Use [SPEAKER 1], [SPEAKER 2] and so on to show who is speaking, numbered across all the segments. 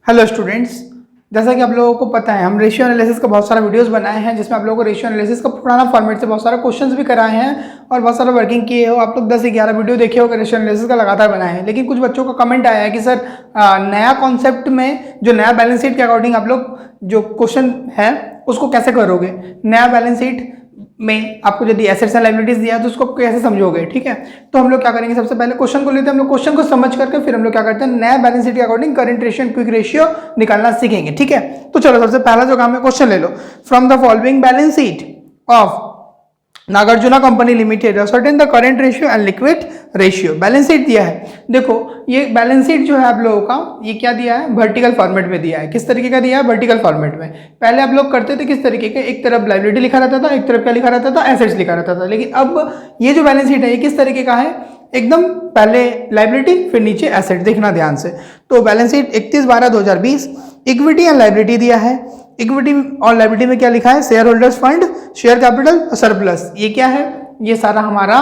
[SPEAKER 1] Hello students, जैसा कि आप लोगों को पता है हम रेशियो एनालिसिस का बहुत सारा वीडियोस बनाए हैं जिसमें आप लोगों को रेशियो एनालिसिस का पुराना फॉर्मेट से बहुत सारे क्वेश्चंस भी कराए हैं और बहुत सारा वर्किंग किए हो। आप लोग 10 से 11 वीडियो देखे हो रेशियो एनालिसिस का लगातार बनाए हैं। लेकिन कुछ बच्चों का कमेंट आया है कि सर नया कॉन्सेप्ट में जो नया बैलेंस शीट के अकॉर्डिंग आप लोग जो क्वेश्चन है उसको कैसे करोगे। नया बैलेंस शीट में आपको यदि एसेट्स एंड लायबिलिटीज दिया है तो उसको कैसे समझोगे। ठीक है, तो हम लोग क्या करेंगे, सबसे पहले क्वेश्चन को लेते हैं। हम लोग क्वेश्चन को समझ करके फिर हम लोग क्या करते हैं, नया बैलेंस शीट के according current ratio and quick ratio निकालना सीखेंगे। ठीक है, तो चलो सबसे पहला जो काम है क्वेश्चन ले लो। From the following balance sheet of Nagarjuna company limited certain the current ratio and liquid ratio. Balance sheet दिया है, देखो ये बैलेंस शीट जो है आप लोगों का ये क्या दिया है, वर्टिकल फॉर्मेट में दिया है। किस तरीके का दिया है, वर्टिकल फॉर्मेट में। पहले आप लोग करते थे किस तरीके के, एक तरफ लायबिलिटी लिखा रहता था, एक तरफ क्या लिखा रहता था, एसेट्स लिखा रहता था। लेकिन अब ये जो बैलेंस शीट है ये किस तरीके का है, एकदम पहले लायबिलिटी फिर नीचे एसेट। देखना ध्यान से, तो balance sheet 31/12/2020 equity and liability दिया है। इक्विटी और लायबिलिटी में क्या लिखा है, share holders fund, share capital, surplus. ये क्या है, ये सारा हमारा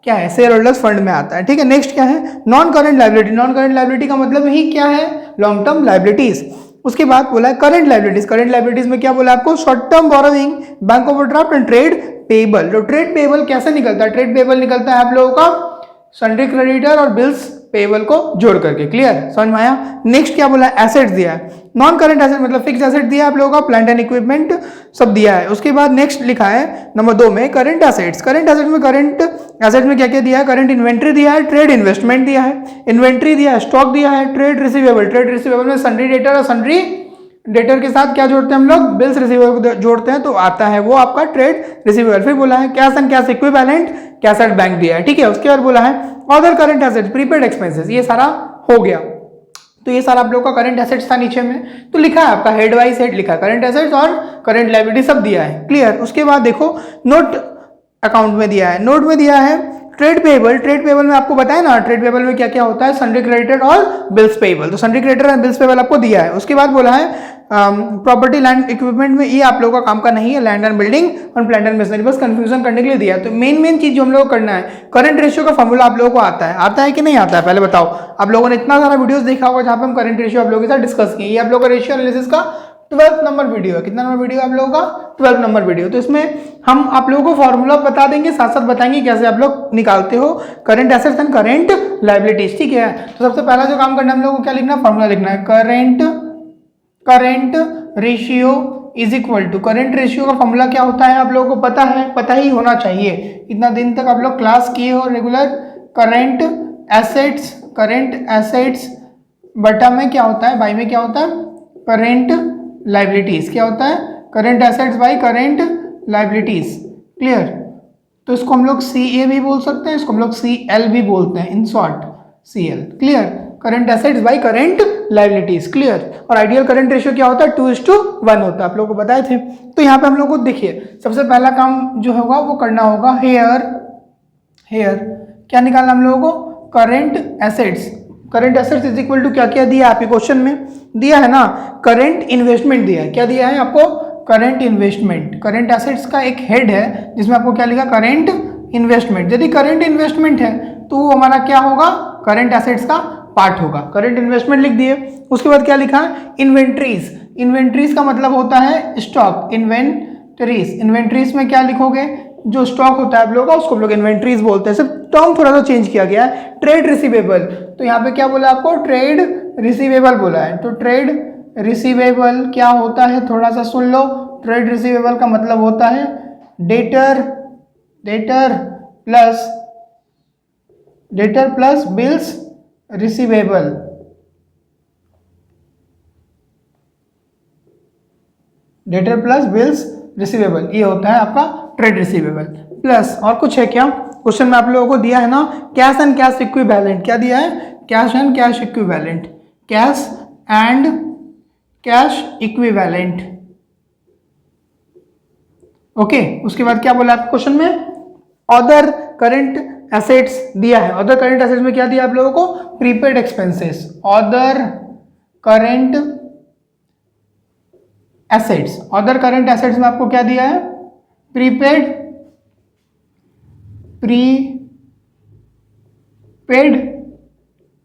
[SPEAKER 1] क्या है, शेयर होल्डर्स फंड में आता है। ठीक है, नेक्स्ट क्या है, non current liability. Non current liability का मतलब ही क्या है, लॉन्ग टर्म लायबिलिटीज। उसके बाद बोला है करंट लायबिलिटीज। करंट लायबिलिटीज में क्या बोला आपको, short term borrowing, bank overdraft and trade payable. तो ट्रेड पेबल कैसे निकलता है, ट्रेड पेबल निकलता है आप लोगों का सन्ड्री क्रेडिटर और बिल्स पेबल को जोड़ करके। क्लियर, समझ में आया। नेक्स्ट क्या बोला, एसेट्स दिया है। नॉन करंट एसेट मतलब फिक्स एसेट दिया है आप लोगों का, प्लांट एंड इक्विपमेंट सब दिया है। उसके बाद नेक्स्ट लिखा है नंबर 2 में करंट एसेट्स। करंट एसेट में करंट एसेट में क्या क्या दिया है, करंट इन्वेंट्री दिया है, ट्रेड इन्वेस्टमेंट दिया है, इन्वेंट्री दिया है, स्टॉक दिया है, ट्रेड रिसीवेबल। ट्रेड रिसीवेबल में सन्ड्री डेटर और सन्ड्री डेटर के साथ क्या जोड़ते हैं हम लोग, बिल्स रिसीवेबल को जोड़ते हैं तो आता है वो आपका ट्रेड रिसीवेबल। फिर बोला है cash and cash equivalent, cash at bank दिया है। ठीक है, उसके बाद बोला है other current assets, prepaid expenses. ये सारा हो गया, तो ये सारा आप लोग का करंट एसेट्स था नीचे में। तो लिखा है आपका हेड वाइज हेड लिखा है, करंट एसेट्स और करंट लायबिलिटी सब दिया है। क्लियर, उसके बाद देखो नोट अकाउंट में दिया है, नोट में दिया है ट्रेड पेबल। ट्रेड पेबल में आपको बताया ना, ट्रेड पेबल में क्या क्या होता है, सन्ड्री क्रेडिटर और बिल्स पेबल। तो sundry creditor and bills payable आपको दिया है। उसके बाद बोला है प्रॉपर्टी लैंड इक्विपमेंट में, ये आप लोगों का काम का नहीं है, लैंड एंड बिल्डिंग और प्लांट एंड मशीनरी, बस कंफ्यूजन करने के लिए दिया है। तो मेन चीज जो हम लोग को करना है, करंट रेशियो का फॉर्मूला आप लोगों को आता है कि नहीं आता है, पहले बताओ। आप लोगों ने इतना सारा वीडियोस देखा होगा जहां पे हम करंट रेशियो आप लोगों के साथ डिस्कस किए। ये आप लोगों का रेशियो एनालिसिस का 12th नंबर वीडियो है। कितना नंबर वीडियो आप लोगों का, 12th नंबर वीडियो। तो इसमें हम आप लोगों को फॉर्मूला बता देंगे, साथ साथ बताएंगे कैसे आप लोग निकालते हो current assets and current liabilities. ठीक है, तो सबसे पहला जो काम करना है हम लोगों को क्या लिखना है, फॉर्मूला लिखना है। Current ratio is equal to, current ratio का फॉर्मूला क्या होता है आप लोगों को पता है, पता ही होना चाहिए। इतना दिन तक आप लोग क्लास किए हो रेगुलर। करंट एसेट्स बटा में क्या होता है, बाई में क्या होता है, करंट लायबिलिटीज। क्या होता है, current assets by current liabilities. Clear, तो इसको हम लोग CA भी बोल सकते हैं, इसको हम लोग CL भी बोलते हैं, in short CL। Clear, current assets by current liabilities. Clear, और आइडियल करंट रेशियो क्या होता है, 2:1 होता है, आप लोगों को बताए थे। तो यहाँ पे हम लोग को देखिए सबसे पहला काम जो होगा वो करना होगा हेयर क्या निकालना हम लोगों को, current assets. Current assets is equal to क्या क्या दिया है आपके क्वेश्चन में, दिया है ना, करंट इन्वेस्टमेंट दिया है। क्या दिया है आपको, करंट इन्वेस्टमेंट। करंट एसेट्स का एक हेड है जिसमें आपको क्या लिखा, करंट इन्वेस्टमेंट। यदि करंट इन्वेस्टमेंट है तो वो हमारा क्या होगा, करंट एसेट्स का पार्ट होगा। करंट इन्वेस्टमेंट लिख दिए। उसके बाद क्या लिखा, इन्वेंट्रीज। इन्वेंट्रीज का मतलब होता है स्टॉक, इन्वेंट्रीज में क्या लिखोगे, जो स्टॉक होता है आप लोगों का उसको हम लोग इन्वेंट्रीज बोलते हैं। सिर्फ टर्म थोड़ा सा चेंज किया गया है। ट्रेड रिसीवेबल, तो यहाँ पे क्या बोला आपको, ट्रेड रिसीवेबल बोला है। तो ट्रेड रिसीवेबल क्या होता है, थोड़ा सा सुन लो। ट्रेड रिसीवेबल का मतलब होता है debtor plus bills receivable. Debtor plus bills receivable, ये होता है आपका ट्रेड रिसीवेबल। प्लस और कुछ है क्या, क्वेश्चन में आप लोगों को दिया है ना, कैश एंड कैश इक्विवेलेंट। क्या दिया है, cash and cash equivalent, cash and cash equivalent. Okay, उसके बाद क्या बोला क्वेश्चन में, अदर करंट एसेट्स दिया है। अदर करंट एसेट्स में क्या दिया आप लोगों को, prepaid expenses. Other current assets में आपको क्या दिया है, प्रीपेड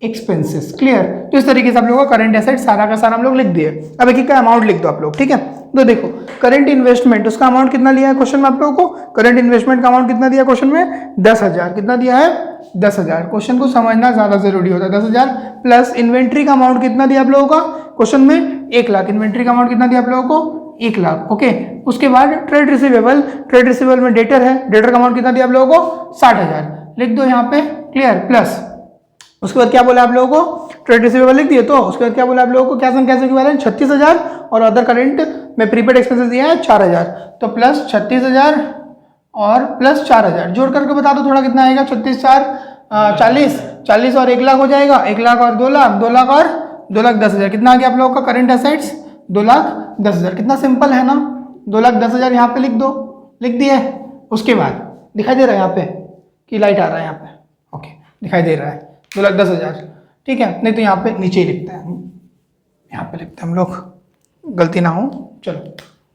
[SPEAKER 1] एक्सपेंसेस। क्लियर। तो इस तरीके से आप लोगों का करंट एसेट सारा का सारा हम लोग लिख दिए। अब एक का अमाउंट लिख दो आप लोग, ठीक है। तो देखो करंट इन्वेस्टमेंट, उसका अमाउंट कितना लिया है क्वेश्चन में आप लोगों को, करंट इन्वेस्टमेंट का अमाउंट कितना दिया क्वेश्चन में, 10,000। कितना दिया है, 10,000। क्वेश्चन को समझना ज्यादा जरूरी होता है। 10,000 प्लस इन्वेंट्री का अमाउंट कितना दिया आप लोगों का क्वेश्चन में, 1 लाख। इन्वेंट्री का अमाउंट कितना दिया आप लोगों को, 1 लाख। ओके, उसके बाद ट्रेड रिसीवेबल, ट्रेड रिसीवेबल में डेटर है, डेटर का अमाउंट कितना दिया आप लोगों को, 60,000 लिख दो यहाँ पे। क्लियर। प्लस उसके बाद क्या बोला आप लोगों को, ट्रेड रिसीवेबल लिख दिए। तो उसके बाद क्या बोला आप लोगों को, क्या कैश इक्विवेलेंट 36,000 और अदर करंट में प्रीपेड एक्सपेंसेस दिया है 4,000। तो प्लस 36,000 और प्लस 4,000 जोड़ करके बता दो थोड़ा कितना आएगा। 36 4 40, 40 और 1 लाख हो जाएगा, 1 लाख और 2 लाख, 2 लाख और 2,10,000। कितना आ गया आप लोगों का करंट एसेट्स, 2,10,000। कितना सिंपल है ना, 2,10,000 यहाँ पे लिख दो, लिख दिए। उसके बाद दिखाई दे रहा है यहाँ पे कि लाइट आ रहा है यहाँ पे, ओके दिखाई दे रहा है 2,10,000, ठीक है। नहीं तो यहाँ पे नीचे ही लिखते हैं, यहाँ पे लिखते हैं हम लोग, गलती ना हो। चलो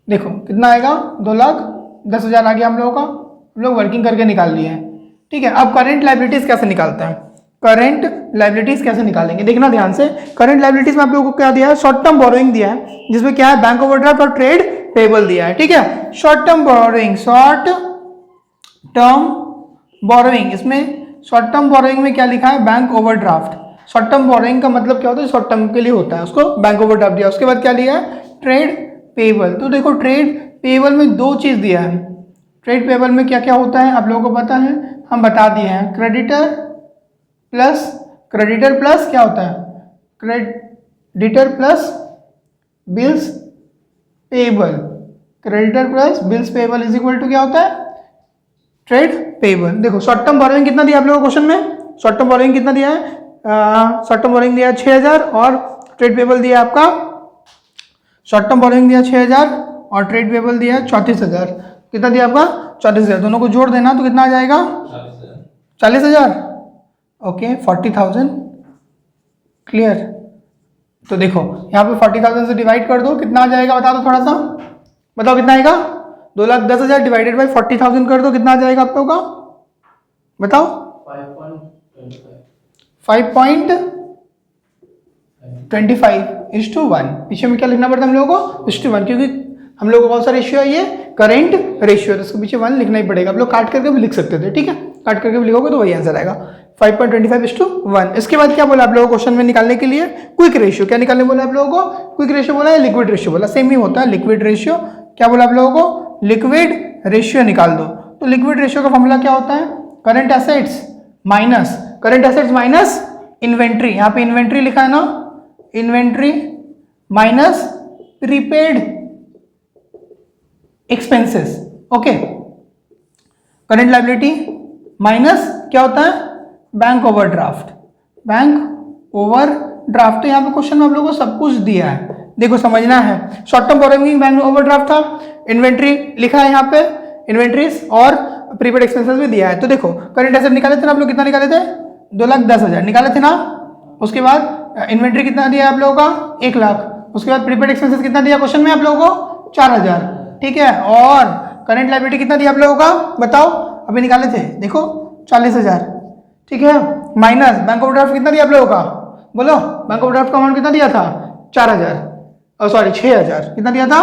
[SPEAKER 1] देखो कितना आएगा, 2,10,000 आ गया हम लोगों का, हम लोग वर्किंग करके निकाल लिए हैं, ठीक है। अब करंट लायबिलिटीज कैसे निकालते हैं, करंट लायबिलिटीज कैसे निकालेंगे देखना ध्यान से। करंट लायबिलिटीज में आप लोगों को क्या दिया है, शॉर्ट टर्म बोरोइंग दिया है, जिसमें क्या है, बैंक ओवरड्राफ्ट और ट्रेड पेबल दिया है, ठीक है। Short term borrowing, short term borrowing, इसमें शॉर्ट टर्म बोरोइंग में क्या लिखा है, bank overdraft. Short term borrowing का मतलब क्या होता है, शॉर्ट टर्म के लिए होता है, उसको बैंक ओवरड्राफ्ट दिया। उसके बाद क्या लिया है, ट्रेड पेबल। तो देखो ट्रेड पेबल में 2 चीज दिया है। ट्रेड पेबल में क्या क्या होता है आप लोगों को पता है, हम बता दिए हैं। क्रेडिटर प्लस क्या होता है, creditor plus bills payable. Creditor plus bills payable is equal to क्या होता है, ट्रेड पेबल। देखो शॉर्ट टर्म बोरोइंग कितना दिया आप लोगों को क्वेश्चन में, शॉर्ट टर्म बोरोइंग कितना दिया है, शॉर्ट टर्म बोरोइंग दिया है 6,000 और ट्रेड पेबल दिया है आपका, शॉर्ट टर्म बोरोइंग दिया 6,000 और ट्रेड पेबल दिया है 34,000। कितना दिया आपका, 34,000। दोनों को जोड़ देना तो कितना आ जाएगा, 40,000। ओके 40,000। क्लियर। तो देखो यहाँ पे 40,000 से डिवाइड कर दो, कितना आ जाएगा बता दो थोड़ा सा, बताओ कितना आएगा, 2,10,000 डिवाइडेड बाई 40,000 कर दो, कितना आ जाएगा आप लोगों का, बताओ। 5.25:1। पीछे में क्या लिखना पड़ता है हम लोगों को, 1:1, क्योंकि हम लोगों को कौन सा रेशियो है ये, करंट रेशियो, तो इसके पीछे 1 लिखना ही पड़ेगा। आप लोग काट करके भी लिख सकते थे, ठीक है, काट करके भी लिखोगे तो वही आंसर आएगा, 5.25:1। इसके बाद क्या बोला आप लोगों को क्वेश्चन में निकालने के लिए, क्विक रेशियो। क्या निकालने बोला आप लोगों को, क्विक रेशियो बोला है, लिक्विड रेशियो बोला, सेम ही होता है, लिक्विड रेशियो। क्या बोला आप लोगों को, लिक्विड रेशियो निकाल दो। तो लिक्विड रेशियो का फॉर्मूला क्या होता है, करंट एसेट्स माइनस इन्वेंट्री। यहाँ पे इन्वेंट्री लिखा है ना, inventory minus prepaid expenses. Okay, current liability minus क्या होता है, बैंक ओवरड्राफ्ट। तो यहाँ पे क्वेश्चन में आप लोगों को सब कुछ दिया है, देखो समझना है। Short term borrowing bank overdraft था, इन्वेंट्री लिखा है यहाँ पे, इन्वेंट्रीज और प्रीपेड एक्सपेंसेस भी दिया है। तो देखो करंट एसेट निकाले थे ना आप लोग, कितना निकाले थे, 2,10,000 निकाले थे ना। उसके बाद इन्वेंट्री कितना दिया आप लोगों का, 1 लाख। उसके बाद प्रीपेड एक्सपेंसेस कितना दिया क्वेश्चन में आप लोगों को, 4,000, ठीक है। और करंट लायबिलिटी कितना दिया आप लोगों का, बताओ, अभी निकाले थे देखो 40,000, ठीक है। माइनस बैंक ओवरड्राफ्ट कितना दिया आप लोगों का, बोलो, बैंक ओवरड्राफ्ट का अमाउंट कितना दिया था, 4,000, और सॉरी 6,000, कितना दिया था,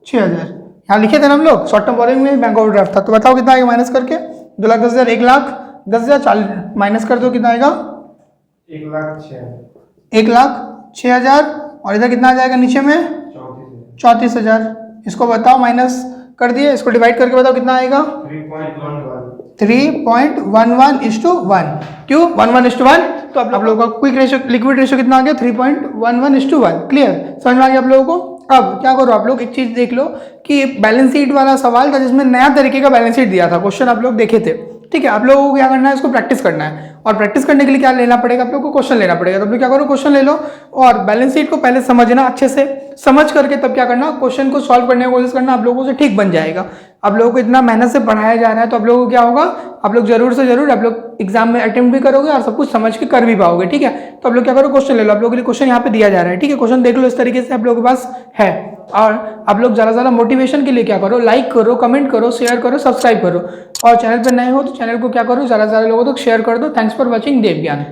[SPEAKER 1] 6,000। यहाँ लिखे थे ना हम लोग, शॉर्ट टर्म बोरोइंग में बैंक ओवरड्राफ्ट था। तो बताओ कितना आएगा माइनस करके, 2,10,000, 1,10,000 40 माइनस कर दो, कितना आएगा, 1,06,000 और इधर कितना आ जाएगा नीचे में, 34,000। इसको बताओ, माइनस कर दिए, इसको डिवाइड करके बताओ कितना आएगा, 3.11:1। क्यों 11:1? तो आप लोगों का क्विक रेशियो, लिक्विड रेशियो कितना आ गया, 3.11:1। क्लियर, समझ में आ गया आप लोगों को। अब क्या करो आप लोग, एक चीज देख लो कि बैलेंस शीट वाला सवाल था जिसमें नया तरीके का बैलेंस शीट दिया था, क्वेश्चन आप लोग देखे थे, ठीक है। आप लोगों को क्या करना है, इसको प्रैक्टिस करना है, और प्रैक्टिस करने के लिए क्या लेना पड़ेगा आप लोग को, क्वेश्चन लेना पड़ेगा। तो आप लोग क्या करो, क्वेश्चन ले लो और बैलेंस शीट को पहले समझना, अच्छे से समझ करके तब क्या करना, क्वेश्चन को सॉल्व करने की कोशिश करना, आप लोगों से ठीक बन जाएगा। आप लोगों को इतना मेहनत से पढ़ाया जा रहा है तो आप लोगों को क्या होगा, आप लोग जरूर से जरूर आप लोग एग्जाम में अटेम्प्ट भी करोगे और सब कुछ समझ के कर भी पाओगे, ठीक है। तो आप लोग क्या करो, क्वेश्चन ले लो, आप लोगों के लिए क्वेश्चन यहाँ पे दिया जा रहा है, ठीक है। क्वेश्चन देख लो, इस तरीके से आप लोगों के पास है। और आप लोग ज़्यादा मोटिवेशन के लिए क्या करो, लाइक करो, कमेंट करो, शेयर करो, सब्सक्राइब करो, और चैनल पर नए हो तो चैनल को क्या करो, ज़्यादा से ज़्यादा लोगों तक शेयर कर दो। थैंक्स फॉर वॉचिंग देव ज्ञान।